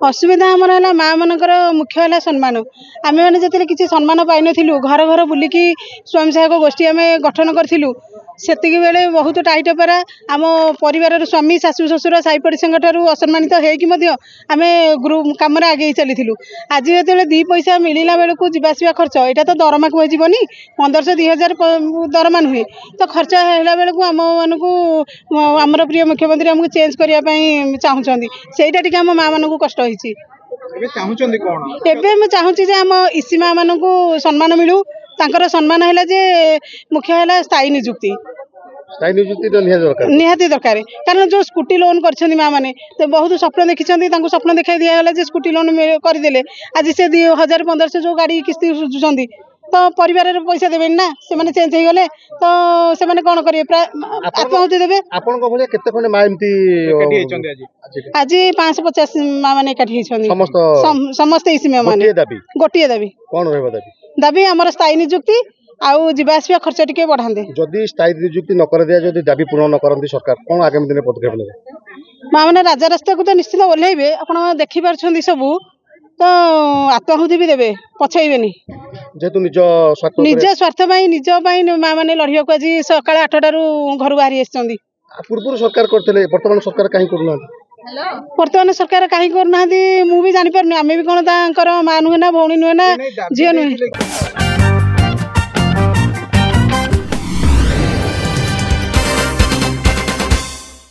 असुविधा आमर है माँ मानकर मुख्य है सम्मान आम मैंने जिते किसी सम्मान पाई नु घर घर बुलिकी स्वयं सहायक गोष्ठी आम गठन करूँ से बेले बहुत टाइट परा आम परिवार स्वामी शाशु शशुर साई पड़ोसी असम्मानित होम ग्रुप कम आगे चली आज जो 2 पैसा मिलला बेलू जावासवा खर्च यहाँ तो दरमा को होनी 1500-2000 दरमा नुहे तो खर्च है बेलू आम मानक आमर प्रिय मुख्यमंत्री आमको चेंज करने चाहूँगी से आम माँ मान कष्ट होती एवं चाहूँगी आम इसी माँ मान सम्मान मिलू तांकर सम्मान है जे मुख्य है स्थायी निजुक्ति निहाती दरकार कारण जो स्कूटी लोन कर माँ मैंने तो बहुत स्वप्न देखी स्वप्न देखा दिगला स्कूटी लोन करदे आज से 2000-1500 जो गाड़ी किस्ती सुझुंट तो परिवार पैसा देवे ना से मैंने चेंज हो गले तो से मैंने कौन करेंगे प्राय आत्माहुति देवे आज 550 माँ मैंने एकाठी समस्त इसी माँ मैंने गोटे दाबी दाबी आमर स्थायी निजुक्ति आउ जीवासवा खर्च टिके बढ़ाते जदि स्थायी निजुक्ति न कर दिया जदि दाबी पूर्ण न करती सरकार कौन आगामी दिन पदक्षेप नेबे माँ मैंने राजा रास्ता को तो निश्चित ओह्लैबे आप देखिपुं सबू तो आत्माहुति भी देवे पछेबेनी जेतु निज स्वार्थ निज माँ मैंने लड़िया को आज सका 8टार घर बाहरी आसछंदी पूर्व सरकार करते वर्तमान सरकार कहीं करूना वर्तमान सरकार कहीं करना मुझे जानी पारनी आम भी कौन माँ नुहे ना भौणी नुहे ना झील नुहे।